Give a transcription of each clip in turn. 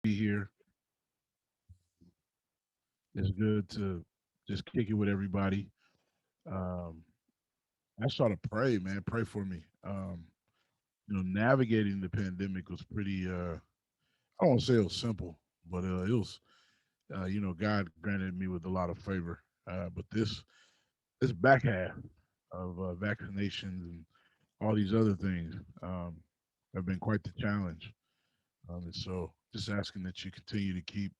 Be here. It's good to just kick it with everybody. Um, I just try to pray, man. Pray for me. Navigating the pandemic was pretty. I don't want to say it was simple, but it was. God granted me with a lot of favor. But this back half of vaccinations and all these other things have been quite the challenge. And so, just asking that you continue to keep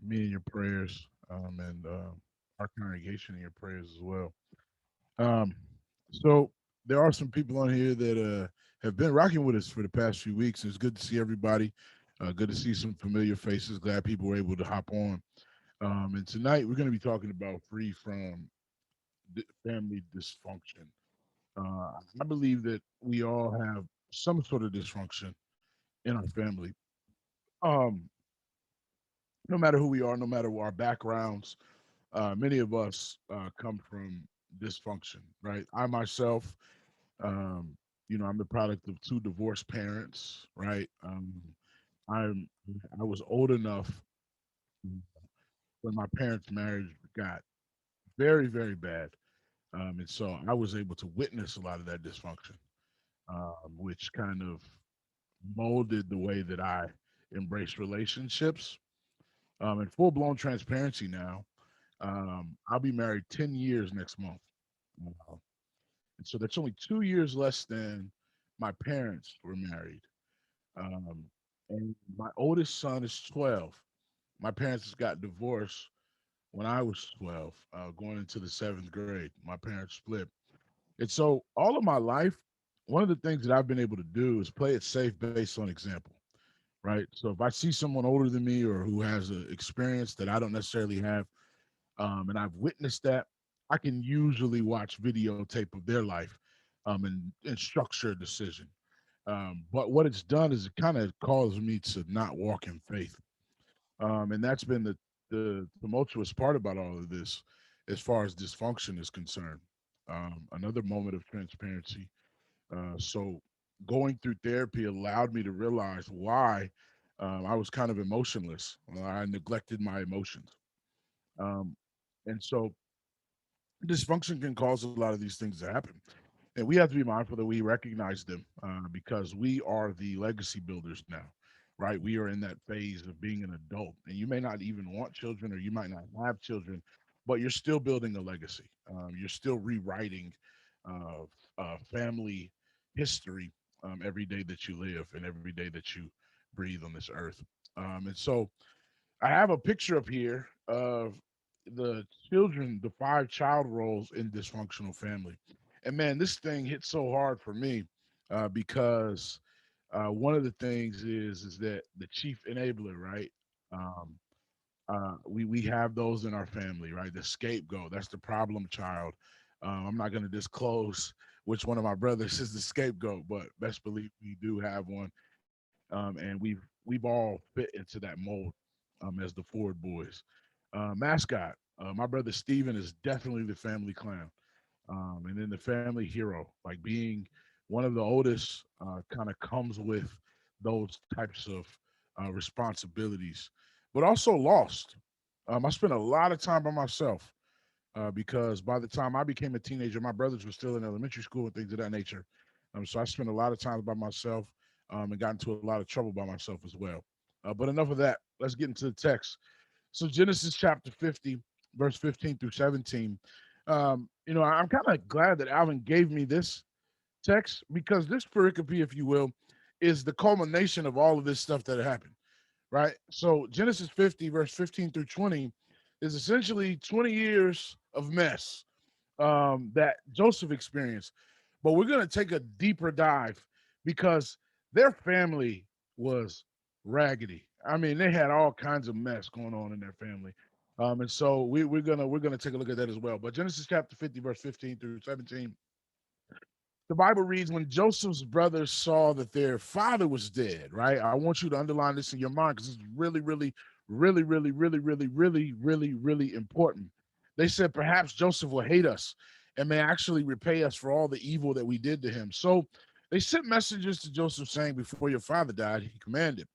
me in your prayers, and our congregation in your prayers as well. Um, so there are some people on here that have been rocking with us for the past few weeks. It's good to see everybody. Good to see some familiar faces. Glad people were able to hop on. And tonight we're going to be talking about free from family dysfunction. I believe that we all have some sort of dysfunction in our family. Um, no matter who we are, no matter our backgrounds, many of us come from dysfunction, right? I myself, um, I'm the product of two divorced parents, right? I'm I was old enough when my parents' marriage got very, very bad, and so I was able to witness a lot of that dysfunction, which kind of molded the way that I embrace relationships. In full blown transparency now, I'll be married 10 years next month. Uh, and so that's only 2 years less than my parents were married. Um, and my oldest son is 12. My parents got divorced when I was 12, going into the seventh grade. My parents split. And so all of my life, one of the things that I've been able to do is play it safe based on example, right? So if I see someone older than me or who has an experience that I don't necessarily have, and I've witnessed that, I can usually watch videotape of their life, and structure a decision. But what it's done is it kind of caused me to not walk in faith, and that's been the tumultuous part about all of this, as far as dysfunction is concerned. Another moment of transparency. So going through therapy allowed me to realize why I was kind of emotionless. I neglected my emotions. Um, and so dysfunction can cause a lot of these things to happen. And we have to be mindful that we recognize them, because we are the legacy builders now, right? We are in that phase of being an adult. And you may not even want children or you might not have children, but you're still building a legacy. You're still rewriting uh, family history every day that you live and every day that you breathe on this earth. And so I have a picture up here of the children, the five child roles in dysfunctional family. And man, this thing hit so hard for me, because one of the things is that the chief enabler, right? Um, we have those in our family, right? The scapegoat, that's the problem child. I'm not going to disclose which one of my brothers is the scapegoat, but best believe we do have one, and we've all fit into that mold, as the Ford boys. Mascot, my brother Steven is definitely the family clown, and then the family hero, like being one of the oldest, kind of comes with those types of responsibilities, but also lost. I spent a lot of time by myself, because by the time I became a teenager, my brothers were still in elementary school and things of that nature. So I spent a lot of time by myself, and got into a lot of trouble by myself as well. But enough of that. Let's get into the text. So Genesis chapter 50, verse 15 through 17. I'm kind of glad that Alvin gave me this text, because this pericope, if you will, is the culmination of all of this stuff that happened, right? So Genesis 50, verse 15 through 20, is essentially 20 years of mess, that Joseph experienced. But we're going to take a deeper dive, because their family was raggedy. I mean, they had all kinds of mess going on in their family. And so we're gonna take a look at that as well. But Genesis chapter 50, verse 15 through 17, the Bible reads, when Joseph's brothers saw that their father was dead, right? I want you to underline this in your mind, because it's really, really, really, really, really, really, really, really, really important. They said, perhaps Joseph will hate us and may actually repay us for all the evil that we did to him. So they sent messages to Joseph saying, before your father died, he commanded,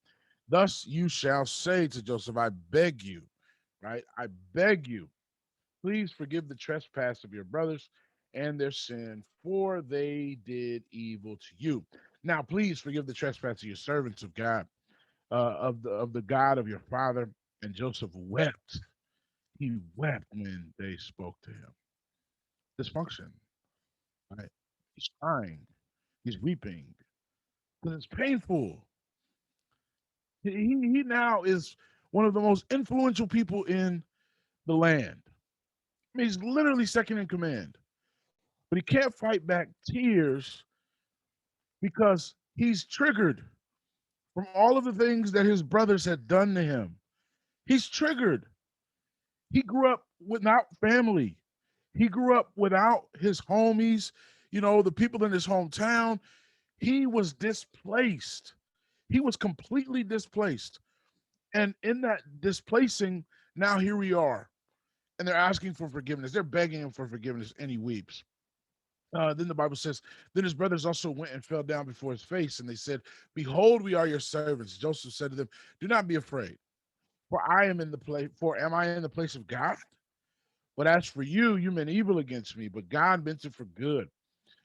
Thus you shall say to Joseph, I beg you, right? I beg you, please forgive the trespass of your brothers and their sin, for they did evil to you. Now, please forgive the trespass of your servants of God, of the God of your father. And Joseph wept. He wept when they spoke to him. Dysfunction, right? He's crying. He's weeping because it's painful. He now is one of the most influential people in the land. I mean, he's literally second in command, but he can't fight back tears because he's triggered from all of the things that his brothers had done to him. He's triggered. He grew up without family. He grew up without his homies, the people in his hometown. He was displaced. He was completely displaced. And in that displacing, now here we are. And they're asking for forgiveness. They're begging him for forgiveness, and he weeps. Then the Bible says, then his brothers also went and fell down before his face, and they said, behold, we are your servants. Joseph said to them, do not be afraid, for I am in the place, for am I in the place of God? But as for you, you meant evil against me, but God meant it for good,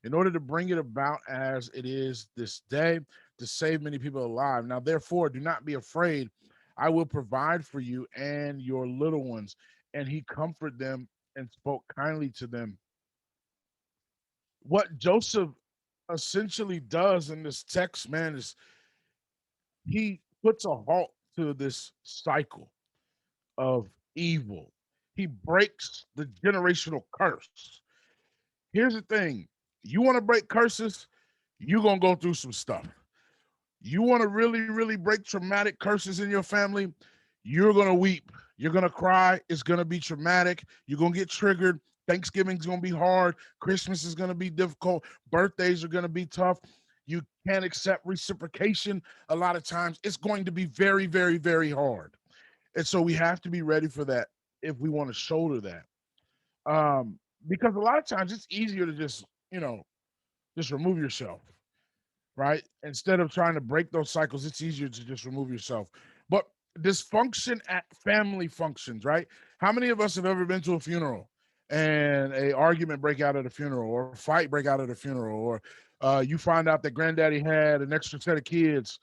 in order to bring it about as it is this day, to save many people alive. Now, therefore, do not be afraid. I will provide for you and your little ones. And he comforted them and spoke kindly to them. What Joseph essentially does in this text, man, is he puts a halt to this cycle of evil. He breaks the generational curse. Here's the thing: you want to break curses, you're gonna go through some stuff. You want to really, really break traumatic curses in your family, you're gonna weep, you're gonna cry, it's gonna be traumatic, you're gonna get triggered. Thanksgiving's gonna be hard, Christmas is gonna be difficult, birthdays are gonna be tough. You can't accept reciprocation a lot of times. It's going to be very, very, very hard. And so we have to be ready for that if we want to shoulder that. Um, because a lot of times it's easier to just remove yourself, right? Instead of trying to break those cycles, it's easier to just remove yourself. But dysfunction at family functions, right? How many of us have ever been to a funeral and a argument break out at a funeral, or a fight break out at a funeral, or you find out that granddaddy had an extra set of kids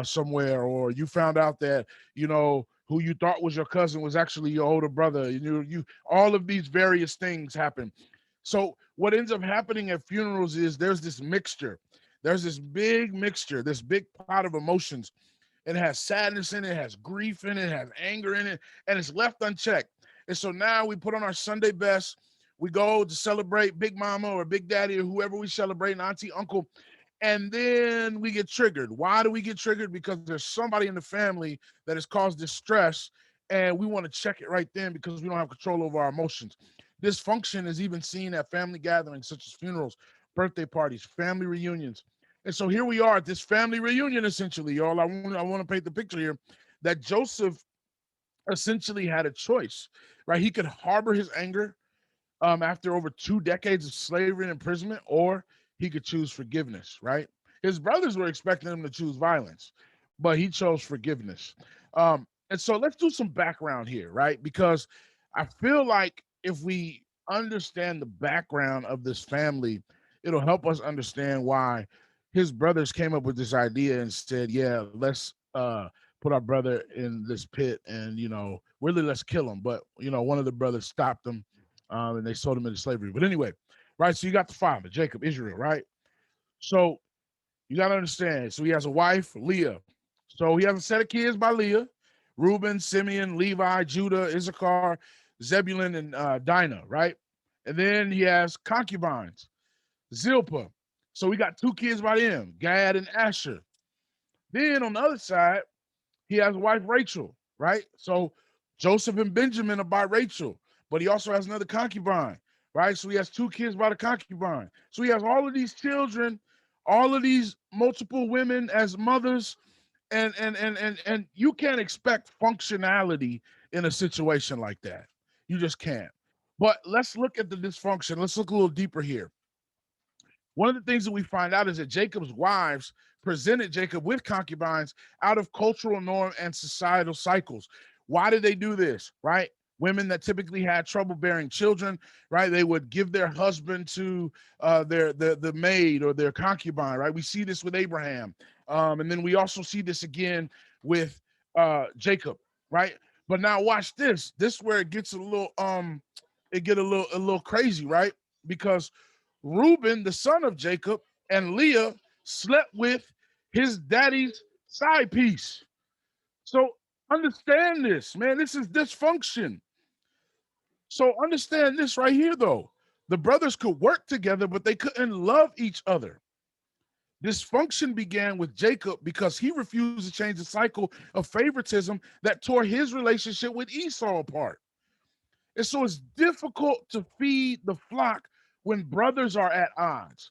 somewhere, or you found out that who you thought was your cousin was actually your older brother. You all of these various things happen. So what ends up happening at funerals is there's this mixture. There's this big mixture, this big pot of emotions. It has sadness in it, it has grief in it, it has anger in it, and it's left unchecked. And so now we put on our Sunday best. We go to celebrate Big Mama or Big Daddy or whoever we celebrate, auntie, uncle, and then we get triggered. Why do we get triggered? Because there's somebody in the family that has caused distress, and we want to check it right then because we don't have control over our emotions. Dysfunction is even seen at family gatherings such as funerals, birthday parties, family reunions. And so here we are at this family reunion, essentially, y'all. I want to paint the picture here that Joseph essentially had a choice, right? He could harbor his anger after over 2 decades of slavery and imprisonment, or he could choose forgiveness, right? His brothers were expecting him to choose violence, but he chose forgiveness. And so let's do some background here, right? Because I feel like if we understand the background of this family, it'll help us understand why his brothers came up with this idea and said, yeah, let's put our brother in this pit and, really let's kill him. But, one of the brothers stopped them and they sold him into slavery. But anyway, right? So you got the father, Jacob, Israel, right? So you got to understand. So he has a wife, Leah. So he has a set of kids by Leah: Reuben, Simeon, Levi, Judah, Issachar, Zebulun, and Dinah, right? And then he has concubines, Zilpah. So we got 2 kids by him, Gad and Asher. Then on the other side, he has a wife, Rachel, right? So Joseph and Benjamin are by Rachel, but he also has another concubine, right? So he has 2 kids by the concubine. So he has all of these children, all of these multiple women as mothers, and you can't expect functionality in a situation like that. You just can't. But let's look at the dysfunction. Let's look a little deeper here. One of the things that we find out is that Jacob's wives presented Jacob with concubines out of cultural norm and societal cycles. Why did they do this? Right? Women that typically had trouble bearing children, right? They would give their husband to the maid or their concubine, right? We see this with Abraham, and then we also see this again with Jacob, right? But now watch this. This is where it gets a little crazy, right? Because Reuben, the son of Jacob, and Leah slept with his daddy's side piece. So understand this, man. This is dysfunction. So understand this right here, though. The brothers could work together, but they couldn't love each other. Dysfunction began with Jacob because he refused to change the cycle of favoritism that tore his relationship with Esau apart. And so it's difficult to feed the flock when brothers are at odds.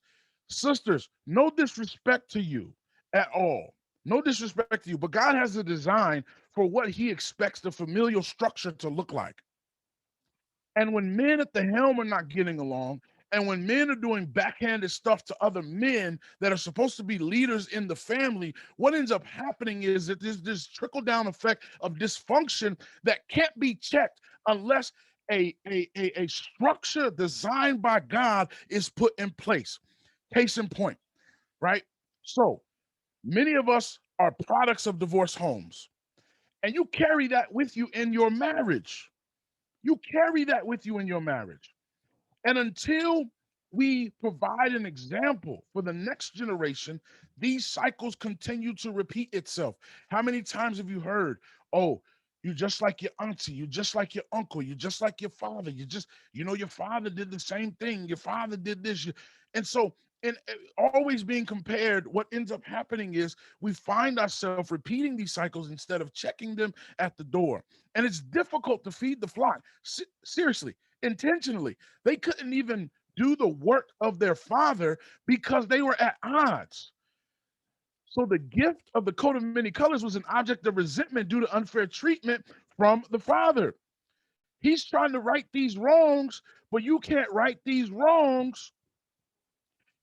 Sisters, no disrespect to you at all. No disrespect to you, but God has a design for what he expects the familial structure to look like. And when men at the helm are not getting along, and when men are doing backhanded stuff to other men that are supposed to be leaders in the family, what ends up happening is that there's this trickle down effect of dysfunction that can't be checked unless a structure designed by God is put in place. Case in point, right? So many of us are products of divorce homes, and you carry that with you in your marriage. You carry that with you in your marriage. And until we provide an example for the next generation, these cycles continue to repeat itself. How many times have you heard, oh, you just like your auntie, you just like your uncle, you just like your father, your father did the same thing, your father did this. And so, and always being compared, what ends up happening is we find ourselves repeating these cycles instead of checking them at the door. And it's difficult to feed the flock. Seriously, intentionally. They couldn't even do the work of their father because they were at odds. So the gift of the coat of many colors was an object of resentment due to unfair treatment from the father. He's trying to right these wrongs, but you can't right these wrongs.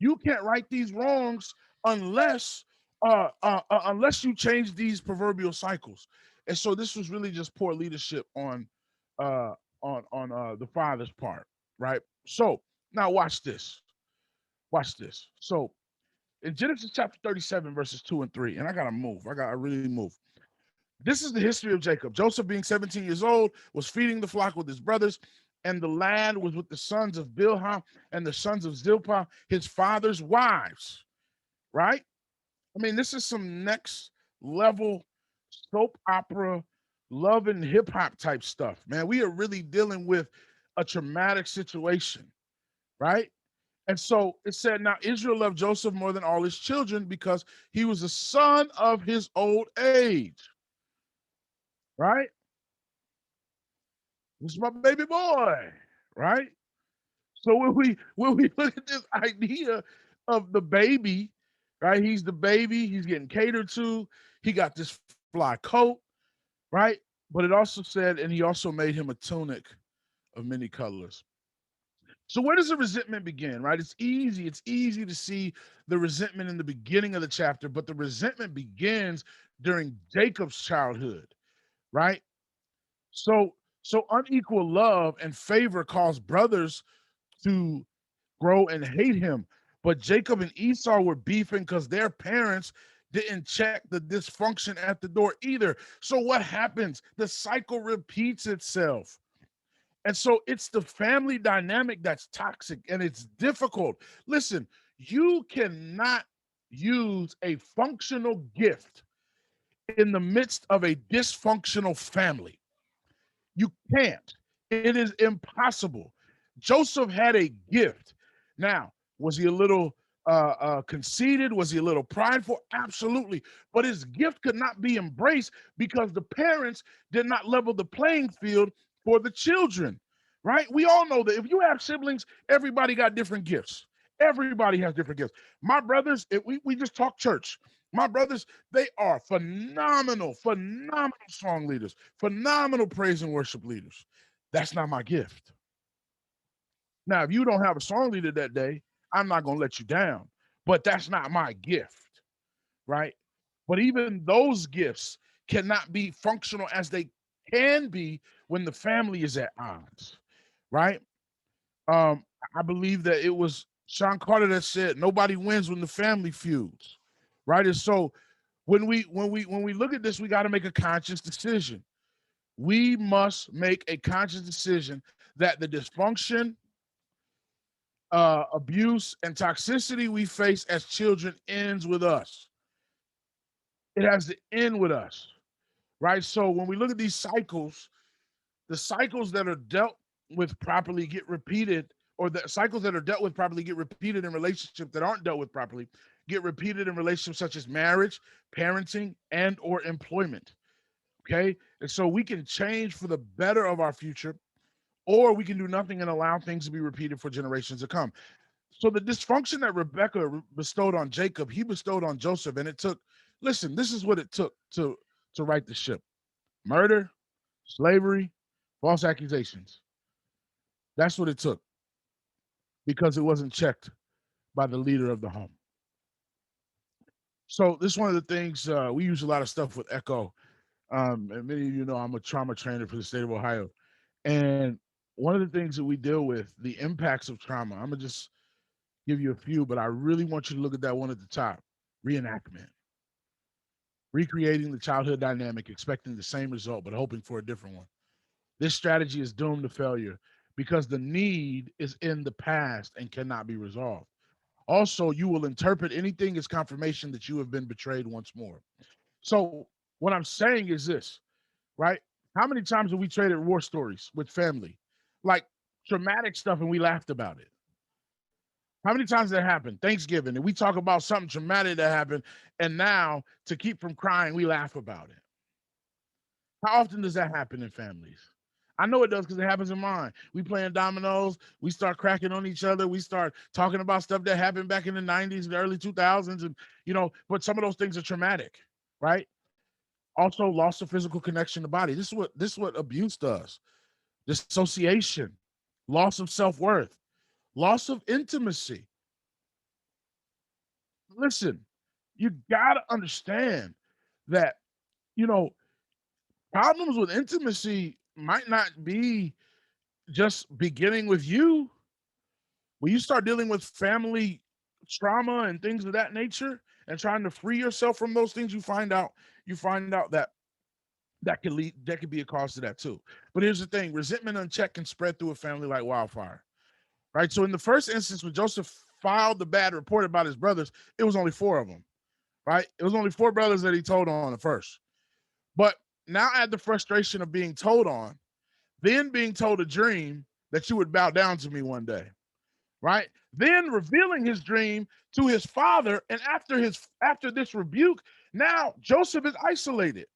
You can't right these wrongs unless unless you change these proverbial cycles. And so this was really just poor leadership uh, on the father's part, right? So now watch this. Watch this. So in Genesis chapter 37, verses 2 and 3, and I gotta move. I gotta really move. This is the history of Jacob. Joseph, being 17 years old, was feeding the flock with his brothers, and the lad was with the sons of Bilhah and the sons of Zilpah, his father's wives. Right? I mean, this is some next level soap opera, love and hip hop type stuff, man. We are really dealing with a traumatic situation, right? And so it said, now Israel loved Joseph more than all his children because he was the son of his old age, right? This is my baby boy, right? So when we look at this idea of the baby, right? He's the baby, he's getting catered to, he got this fly coat, right? But it also said, and he also made him a tunic of many colors. So where does the resentment begin, right? It's easy to see the resentment in the beginning of the chapter, but the resentment begins during Jacob's childhood, right? So unequal love and favor cause brothers to grow and hate him. But Jacob and Esau were beefing because their parents didn't check the dysfunction at the door either. So what happens? The cycle repeats itself. And so it's the family dynamic that's toxic and it's difficult. Listen, you cannot use a functional gift in the midst of a dysfunctional family. You can't. It is impossible. Joseph had a gift. Now, was he a little conceited? Was he a little prideful? Absolutely. But his gift could not be embraced because the parents did not level the playing field for the children, right? We all know that if you have siblings, everybody got different gifts. Everybody has different gifts. My brothers, we just talk church. My brothers, they are phenomenal song leaders, phenomenal praise and worship leaders. That's not my gift. Now, if you don't have a song leader that day, I'm not going to let you down, but that's not my gift, right? But even those gifts cannot be functional as they can be when the family is at odds, right? I believe that it was Sean Carter that said nobody wins when the family feuds, right? And so when we look at this, we got to make a conscious decision. We must make a conscious decision that the dysfunction, abuse, and toxicity we face as children ends with us. It has to end with us, right? So when we look at these cycles, the cycles that are dealt with properly get repeated, or the cycles that are dealt with properly get repeated in relationships that aren't dealt with properly, get repeated in relationships such as marriage, parenting, and or employment. Okay. And so we can change for the better of our future, or we can do nothing and allow things to be repeated for generations to come. So the dysfunction that Rebecca bestowed on Jacob, he bestowed on Joseph, and it took. Listen, this is what it took to right the ship: murder, slavery, false accusations. That's what it took because it wasn't checked by the leader of the home. So this is one of the things we use a lot of stuff with Echo. And many of you know I'm a trauma trainer for the state of Ohio, and one of the things that we deal with the impacts of trauma. I'm gonna just give you a few, but I really want you to look at that one at the top: reenactment, recreating the childhood dynamic, expecting the same result but hoping for a different one. This strategy is doomed to failure because the need is in the past and cannot be resolved. Also, you will interpret anything as confirmation that you have been betrayed once more. So, what I'm saying is this, right? How many times have we traded war stories with family? Like traumatic stuff and we laughed about it. How many times that happened? Thanksgiving, and we talk about something traumatic that happened, and now to keep from crying, we laugh about it. How often does that happen in families? I know it does because it happens in mine. We playing dominoes, we start cracking on each other, we start talking about stuff that happened back in the 90s, the early 2000s, and but some of those things are traumatic, right? Also, loss of physical connection to body. This is what abuse does. Dissociation, loss of self-worth, loss of intimacy. Listen, you gotta understand that, you know, problems with intimacy might not be just beginning with you. When you start dealing with family trauma and things of that nature and trying to free yourself from those things, you find out that that could be a cause to that too. But here's the thing: resentment unchecked can spread through a family like wildfire. Right. So in the first instance, when Joseph filed the bad report about his brothers, it was only four of them. Right. It was only four brothers that he told on at first. But now add the frustration of being told on, then being told a dream that you would bow down to me one day. Right? Then revealing his dream to his father, and after this rebuke, now Joseph is isolated.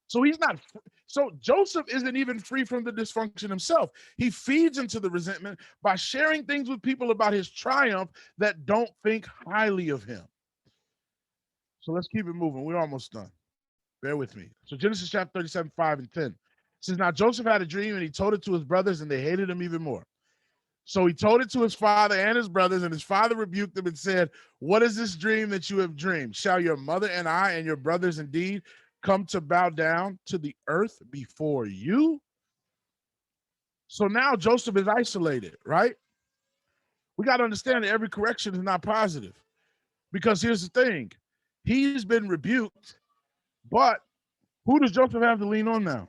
So he's not. So Joseph isn't even free from the dysfunction himself. He feeds into the resentment by sharing things with people about his triumph that don't think highly of him. So let's keep it moving. We're almost done. Bear with me. So Genesis chapter 37, 5 and 10 says, now Joseph had a dream and he told it to his brothers and they hated him even more. So he told it to his father and his brothers, and his father rebuked them and said, what is this dream that you have dreamed? Shall your mother and I and your brothers indeed come to bow down to the earth before you? So now Joseph is isolated, right? We got to understand that every correction is not positive, because here's the thing: he's been rebuked, but who does Joseph have to lean on now?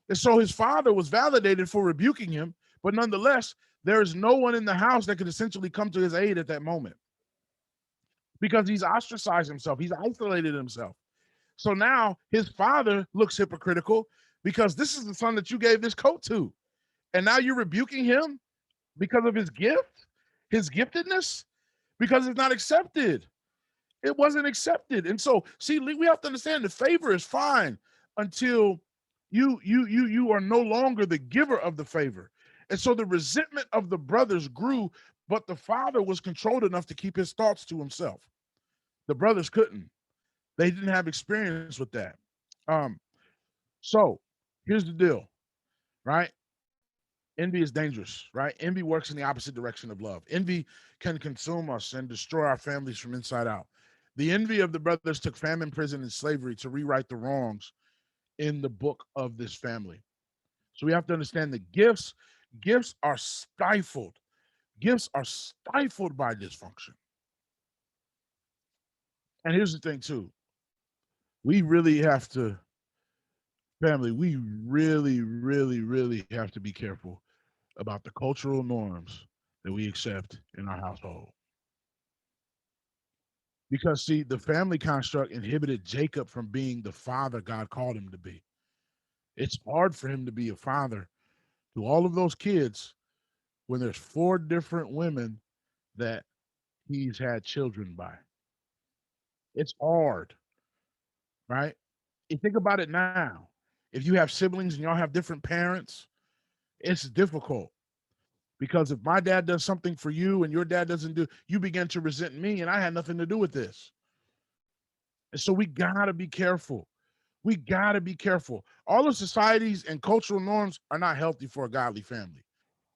And so his father was validated for rebuking him, but nonetheless, there is no one in the house that could essentially come to his aid at that moment, because he's ostracized himself. He's isolated himself. So now his father looks hypocritical because this is the son that you gave this coat to. And now you're rebuking him because of his gift, his giftedness, because it's not accepted. It wasn't accepted. And so, see, we have to understand the favor is fine until you are no longer the giver of the favor. And so the resentment of the brothers grew, but the father was controlled enough to keep his thoughts to himself. The brothers couldn't. They didn't have experience with that. Um, so here's the deal, right? Envy is dangerous, right? Envy works in the opposite direction of love. Envy can consume us and destroy our families from inside out. The envy of the brothers took famine, prison, and slavery to rewrite the wrongs in the book of this family. So we have to understand that gifts are stifled. Gifts are stifled by dysfunction. And here's the thing, too. We really have to, family, we really, really, really have to be careful about the cultural norms that we accept in our household. Because, see, the family construct inhibited Jacob from being the father God called him to be. It's hard for him to be a father to all of those kids when there's four different women that he's had children by. It's hard, right? You think about it now. If you have siblings and y'all have different parents, it's difficult because if my dad does something for you and your dad doesn't do, you begin to resent me and I had nothing to do with this. And so we gotta be careful. We gotta be careful. All the societies and cultural norms are not healthy for a godly family.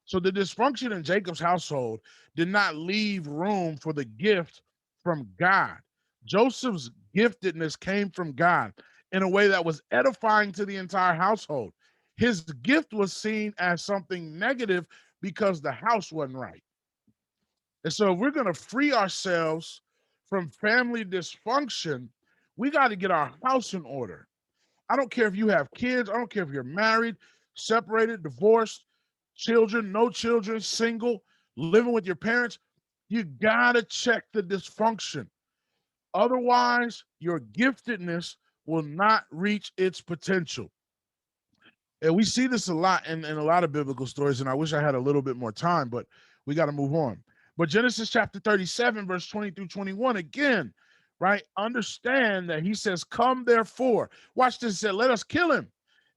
So the dysfunction in Jacob's household did not leave room for the gift from God. Joseph's giftedness came from God in a way that was edifying to the entire household. His gift was seen as something negative because the house wasn't right. And so, if we're going to free ourselves from family dysfunction, we got to get our house in order. I don't care if you have kids, I don't care if you're married, separated, divorced, children, no children, single, living with your parents. You got to check the dysfunction. Otherwise, your giftedness will not reach its potential. And we see this a lot in a lot of biblical stories, and I wish I had a little bit more time, but we got to move on. But Genesis chapter 37, verse 20 through 21, again, right? Understand that he says, come therefore. Watch this. He said, let us kill him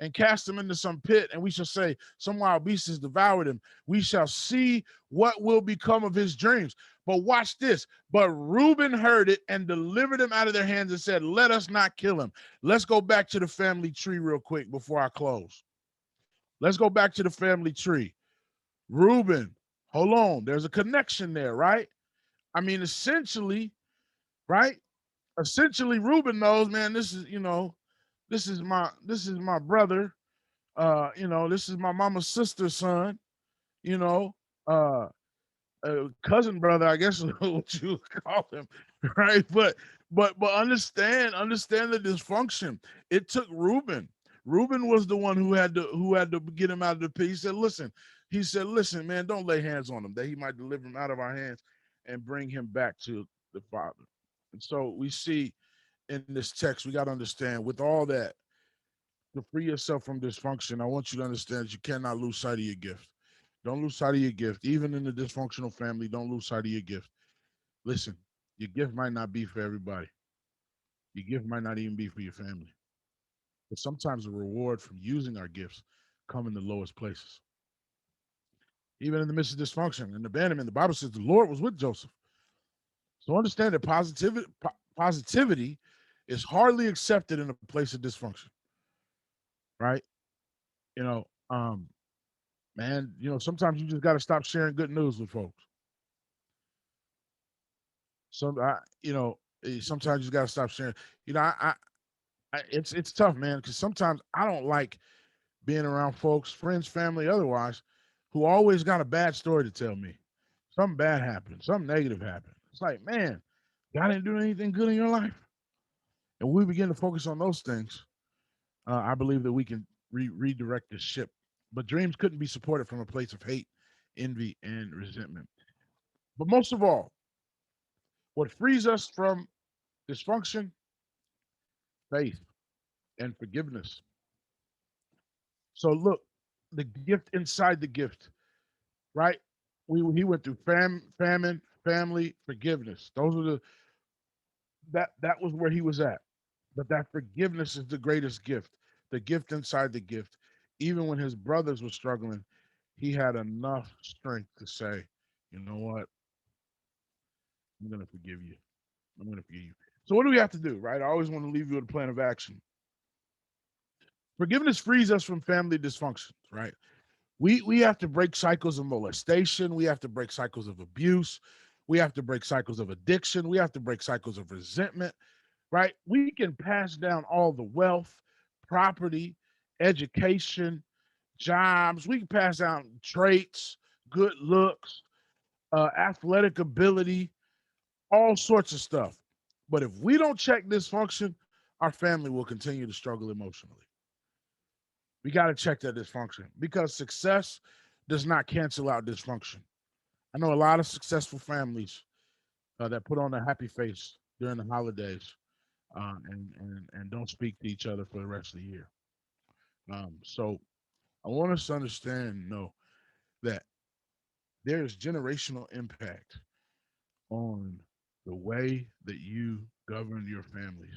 and cast him into some pit, and we shall say, some wild beast has devoured him. We shall see what will become of his dreams. But watch this. But Reuben heard it and delivered him out of their hands and said, let us not kill him. Let's go back to the family tree real quick before I close. Let's go back to the family tree. Reuben, hold on. There's a connection there, right? I mean, essentially, right? Essentially, Reuben knows, man, this is, this is my brother. This is my mama's sister's son, you know, uh, cousin brother, I guess is what you would call him, right? But understand the dysfunction. It took Reuben. Reuben was the one who had to get him out of the pit. He said, listen, man, don't lay hands on him, that he might deliver him out of our hands and bring him back to the Father. And so we see in this text, we got to understand with all that, to free yourself from dysfunction, I want you to understand that you cannot lose sight of your gift. Don't lose sight of your gift. Even in a dysfunctional family, don't lose sight of your gift. Listen, your gift might not be for everybody. Your gift might not even be for your family. But sometimes the reward from using our gifts come in the lowest places. Even in the midst of dysfunction and abandonment, the Bible says the Lord was with Joseph. So understand that positivity is hardly accepted in a place of dysfunction, right? You know, um, man, sometimes you just got to stop sharing good news with folks. Sometimes you got to stop sharing. You know, it's tough, man, because sometimes I don't like being around folks, friends, family, otherwise, who always got a bad story to tell me. Something bad happened, something negative happened. It's like, man, God didn't do anything good in your life. And we begin to focus on those things. I believe that we can redirect the ship. But dreams couldn't be supported from a place of hate, envy, and resentment. But most of all, what frees us from dysfunction, faith, and forgiveness. So look, the gift inside the gift, right? He went through famine, family, forgiveness. Those are that was where he was at. But that forgiveness is the greatest gift. The gift inside the gift. Even when his brothers were struggling, he had enough strength to say, you know what? I'm gonna forgive you. I'm gonna forgive you. So what do we have to do, right? I always want to leave you with a plan of action. Forgiveness frees us from family dysfunctions, right? We have to break cycles of molestation. We have to break cycles of abuse. We have to break cycles of addiction. We have to break cycles of resentment, right? We can pass down all the wealth, property, education, jobs. We can pass down traits, good looks, athletic ability, all sorts of stuff. But if we don't check dysfunction, our family will continue to struggle emotionally. We got to check that dysfunction because success does not cancel out dysfunction. I know a lot of successful families that put on a happy face during the holidays and don't speak to each other for the rest of the year. So I want us to understand, know that there is generational impact on the way that you govern your families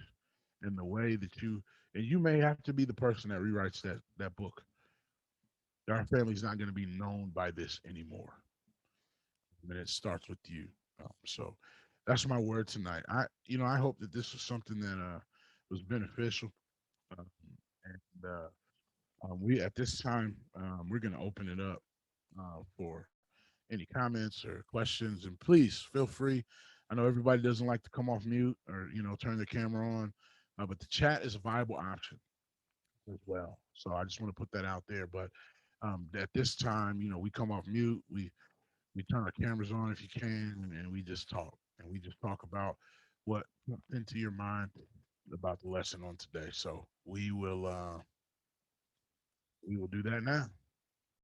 and the way that you may have to be the person that rewrites that book. Our family's not going to be known by this anymore. And it starts with you. So that's my word tonight. I hope that this was something that was beneficial. Um, and we at this time we're going to open it up for any comments or questions, and please feel free. I know everybody doesn't like to come off mute or turn their camera on, but the chat is a viable option as well. So I just want to put that out there. But at this time, we come off mute. We turn our cameras on if you can, and we just talk. And we just talk about what popped into your mind about the lesson on today. So we will do that now.